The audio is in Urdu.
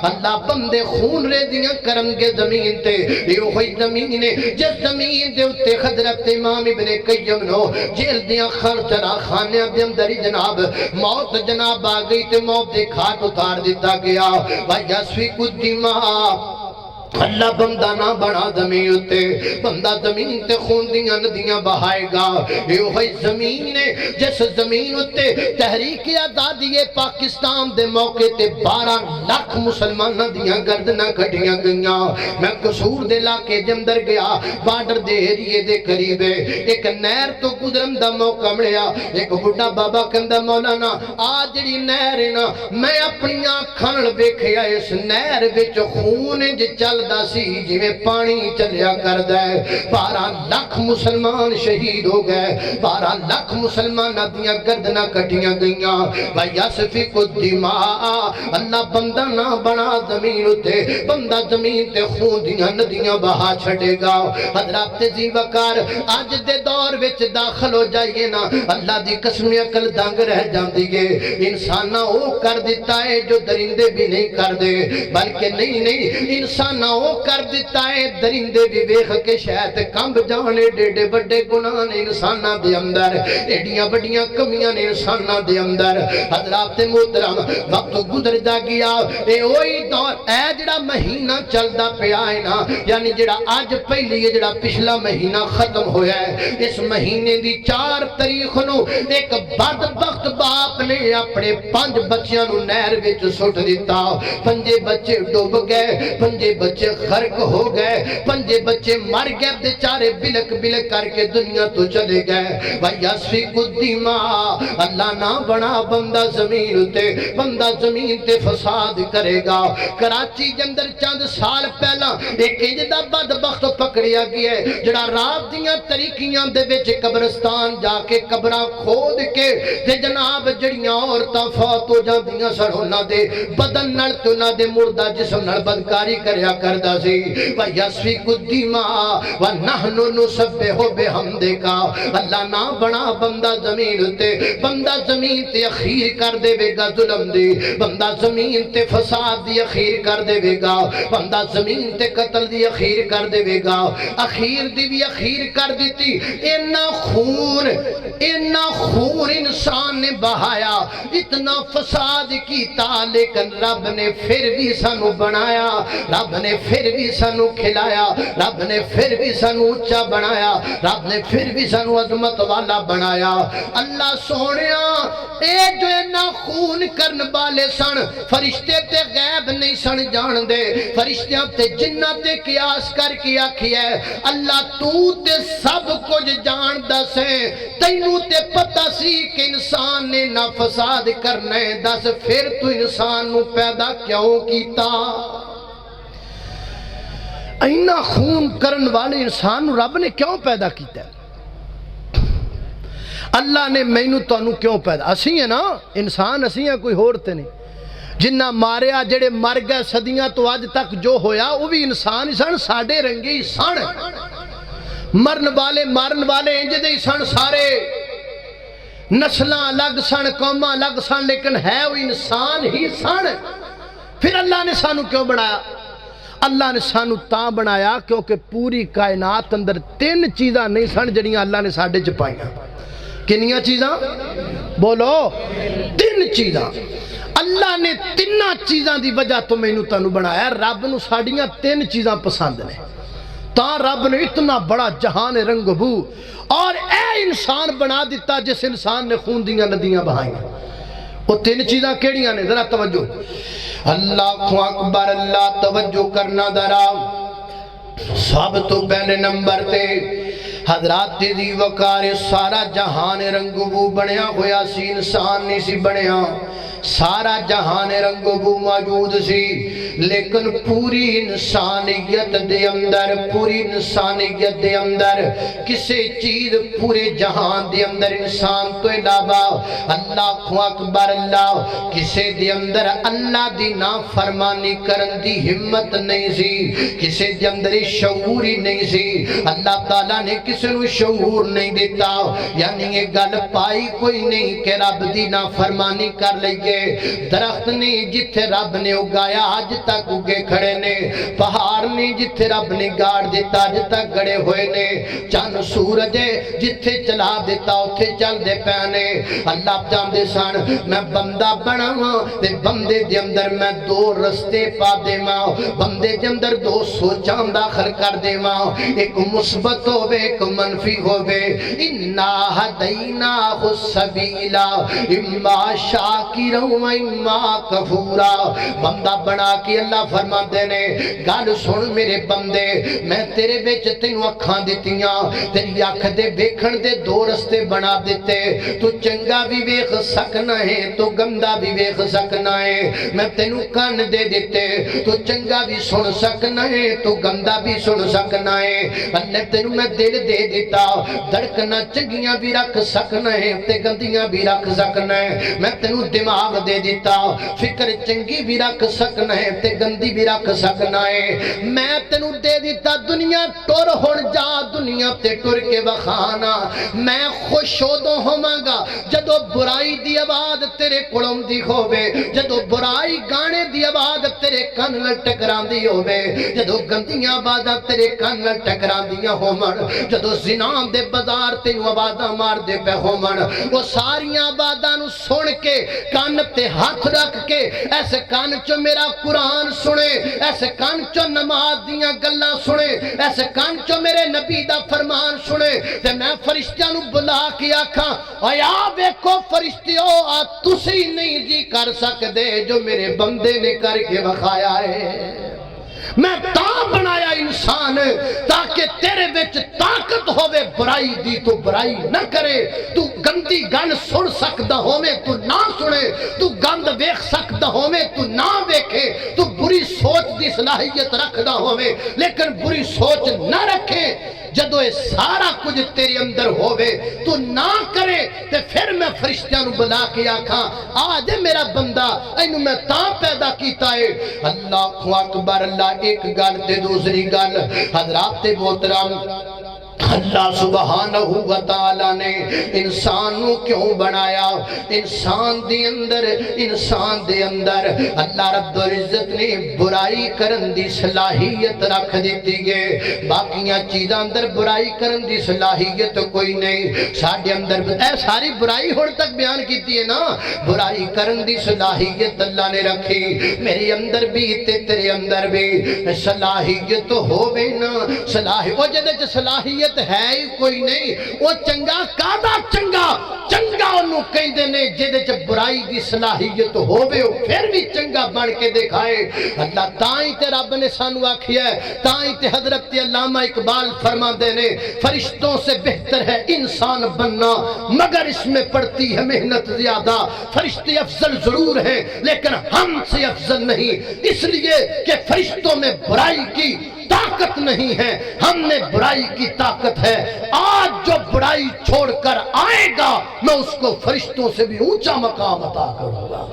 اللہ بندے خون رے دیاں کرم کے زمین تے یہ ہوئی زمین نے جس زمین دے اتے حضرت امام ابن قیم نو جیل دیاں خرچرا خانے دے اندر جناب موت جناب آ گئی تے موت دے کھاٹ اتار دیتا گیا وَيَسْفِكُ الدِّمَاءَ اللہ بندہ نہ بنا زمین اتے بندہ زمین تے خون دیاں ندیاں بہائے گا یہ ہوئی زمین ہے جس زمین اتے تحریک آزادی پاکستان دے موقع تے 12 لاکھ مسلمان دیاں گردناں کھٹیاں گئیاں میں قصور دے علاقے دے اندر گیا بارڈر دے ایریے دے قریب ایک نہر تو گزرن دا موقع ملیا ایک بڑا بابا کہندا مولانا آج جڑی نہر ہے نا میں اپنی آنکھاں نال ویکھیا اس نہر وچ خون چل سی جی میں پانی چلیا کر دے 12 لاکھ مسلمان شہید ہو گئے 12 لاکھ مسلمان دیاں گردناں کٹیاں گئیاں وَيَسْفِكُ الدِّمَاءَ اللہ بندہ نہ بنا زمین اتے بندہ زمین تے خون دیاں ندیاں بہا چھڑے گا حضرات تیزی وقار آج دے دور وچ داخل ہو جائیے نا اللہ دی قسم عقل دنگ رہ جاندی ہے انسانہ وہ کر دیتا ہے جو درندے بھی نہیں کر دے بلکہ نہیں انسانہ وہ کر دیتا ہے درندے بھی ویکھ کے شاید کمب جانے ڈیڈے بڑے گناہ نے انسانہ دے اندر ایڈیاں بڑیاں کمیاں نے انسانہ دے اندر حضرات محترم وقت گزر دا گیا اے وہی دور اے جڑا مہینہ چلدا پیا ہے نا یعنی جڑا آج پہلی جڑا پچھلا مہینہ ختم ہویا ہے اس مہینے دی 4 تاریخ نو ایک بدبخت باپ نے اپنے 5 بچیاں نو نہر وچ سٹ دیتا 5 بچے ڈوب گئے 5 بچے غرق ہو گئے 5 بچے مر گئے بیچارے بلک بلک کر کے دنیا تو چلے گئے وَيَسْفِكُ الدِّمَاءَ اللہ نہ بنا بندہ زمین تے بندہ زمین تے فساد کرے گا کراچی کے اندر چند سال پہلا ایک اجدہ بدبخت پکڑیا گیا ہے جڑا رات دیاں طریقیاں دے وچ قبرستان جا کے قبراں کھود کے تے جناب جڑیاں عورتاں فوت ہو جاندیاں سن انہاں دے بدن نال تے انہاں دے مردہ جسم نال بدکاری کریا کردا سی وَيَسْفِكُ الدِّمَاءَ وَنَحْنُ نُسَبِّحُ بِحَمْدِكَ اللہ نہ بنا بندہ زمین تے بندہ زمین تے اخیر کر دے وے گا ظلم دی بندہ زمین تے فساد دی اخیر کر دے وے گا بندہ زمین تے قتل دی اخیر کر دے وے گا اخیر دی بھی اخیر کر دیتی اتنا خون انسان نے بہایا اتنا فساد کیتا لیکن رب نے پھر بھی سانو بنایا رب نے پھر بھی سانو کھلایا رب نے پھر بھی سانو اچھا بنایا رب نے پھر بھی سانو عظمت والا بنایا اللہ سونیا اے جو اینا خون کرن والے سن فرشتے تے غیب نہیں سن جان دے فرشتیاں تے جنہ تے قیاس کر کے آکھی ہے اللہ تو تے سب کچھ جان دس ہے تینوں تے پتہ سی کہ انسان نے نہ فساد کرنے دس پھر تو انسان نو پیدا کیوں کیتا اینا خون کرن والے انسان رب نے کیوں پیدا کیتا ہے اللہ نے مینوں تانوں کیوں پیدا اسی ہیں نا انسان اسی ہیں کوئی ہوتے نہیں جنہ ماریا جڑے مر گئے صدیاں تو آج تک جو ہویا وہ بھی انسان ہی سن ساڑے رنگے ہی سن مرن والے انجدے ہی سن سارے نسلاں الگ سن قوماں الگ سن لیکن ہے وہ انسان ہی سن پھر اللہ نے سانو کیوں بنایا اللہ نے سانو تاں بنایا کیونکہ پوری کائنات اندر 3 چیزاں نہیں سن جڑیاں اللہ نے ساڑے چپائیاں کنیاں چیزاں بولو 3 چیزاں اللہ نے 3 چیزاں دی وجہ تو میں نو تانو بنایا رب نو ساڑیاں 3 چیزاں پسند نے تاں رب نے اتنا بڑا جہان رنگ بو اور اے انسان بنا دیتا جس انسان نے خون دیاں ندیاں بہائیں وہ 3 چیزاں کیڑیاں نے ذرا توجہ اللہ اکبر اللہ توجہ کرنا ذرا سب تو پہلے نمبر تے حضرات دی وقار سارا جہان رنگ بو بنیا ہویا سی انسان نہیں سی بنیا سارا جہان رنگ بو موجود سی لیکن پوری انسانیت دے اندر کسی چیز پورے جہان دے اندر انسان تو علاوہ اللہ اکبر اللہ کسی دے اندر اللہ دی نافرمانی کرن دی ہمت نہیں سی کسی دے اندر شعور ہی نہیں سی اللہ تعالیٰ نے کسی نو شعور نہیں دیتا یعنی یہ گل پائی کوئی نہیں کہ رب دی نافرمانی کر لئیے دیے درخت نہیں جتھے رب نے اگایا اج تک اگے کھڑے نے پہاڑ نہیں جتھے رب نے گاڑ دیتا اج تک گڑے ہوئے نے چند سورج جتھے چلا دیتا اتھے چل دے پینے اللہ جاندے سن میں بندہ بناواں تے بندے دے اندر میں دو رستے پا دیواں بندے دے اندر دو سوچاں داخل کر دیواں ایک مثبت ہوے ایک منفی ہوے انا ہدیناہ السبیل اما شاکرا و اما کفورا بندہ بنا کے اللہ فرماندے نے گل سن میرے بندے میں تیرے وچ تینوں اکھاں دتیاں تیری اکھ دے ویکھن دے دو رستے بنا دیتے تو چنگا بھی ویکھ سکنا ہے تو گندا بھی ویکھ سکنا ہے میں تینوں کان دے دیتے تو چنگا بھی سن سکنا ہے تو گندا بھی سن سکنا ہے اللہ تینوں میں دل دے دیتا دھڑکنا چنگیاں بھی رکھ سکنا ہے تے گندیاں بھی رکھ سکنا ہے میں تینوں دماغ دے دیتا فکر چنگی بھی رکھ سکنا ہے تے گندی بھی رکھ سکنا ہے میں تینوں دے دیتا دنیا ٹر ہن جا دنیا تے ٹر کے وکھانا میں خوش ادوں ہوواں گا جدو برائی دی آواز تیرے کولوں دی ہووے جدو برائی گانے دی آواز تیرے کان نال ٹکراندی ہووے جدو گندیاں آوازاں تیرے کان نال ٹکراندیاں ہون جدو زنا دے بازار تینوں آوازاں مار دے پے ہون وہ ساریاں آوازاں نو سن کے کان تے ہاتھ رکھ کے ایسے کان چو میرا قرآن سنے ایسے کان چو نماز دیاں گلاں سنے ایسے کان چو میرے نبی دا فرمان سنے تے میں فرشتیاں نو بلا کے آکھاں آیا ویکھو فرشتیو آ تسی نہیں جی کر سکدے جو میرے بندے نے کر کے وکھایا ہے میں تا بنایا انسان تاکہ تیرے وچ طاقت ہووے برائی دی تو برائی نہ کرے تو گندی گل سن سکدا ہووے تو نہ سنے تو گند ویکھ سکدا ہووے تو نہ ویکھے تو بری سوچ دی صلاحیت رکھدا ہووے لیکن بری سوچ نہ رکھے جدو یہ سارا کچھ تیرے اندر ہووے تو نہ کرے تے پھر میں فرشتیاں نو بلا کے آکھاں آج میرا بندہ اینو میں تاں پیدا کیتا ہے اللہ اکبر اللہ ایک گل تے دوسری گل حضرات محترم اللہ سبحانہ و تعالی نے انسان نو کیوں بنایا انسان دے اندر اللہ رب العزت نے برائی کرن دی صلاحیت رکھ دیتی ہے باقیاں چیزاں اندر برائی کرن دی صلاحیت کوئی نہیں ساڈے اندر اے ساری برائی ہن تک بیان کیتی ہے نا برائی کرن دی صلاحیت اللہ نے رکھی میرے اندر بھی تے تیرے اندر بھی صلاحیت ہووے نا صلاحیت او جدے چ صلاحیت ہے ہی کوئی نہیں وہ چنگا کادا چنگا انہوں کہندے نے جدے چ برائی دی صلاحیت ہووے او پھر بھی چنگا بن کے دکھائے اللہ تائیں تے رب نے سانو آکھیا ہے تائیں تے حضرت علامہ اقبال فرماندے نے فرشتوں سے بہتر ہے انسان بننا مگر اس میں پڑتی ہے محنت زیادہ فرشتے افضل ضرور ہیں لیکن ہم سے افضل نہیں اس لیے کہ فرشتوں میں برائی کی طاقت نہیں ہے ہم نے برائی کی طاقت ہے آج جو برائی چھوڑ کر آئے گا میں اس کو فرشتوں سے بھی اونچا مقام عطا کروں گا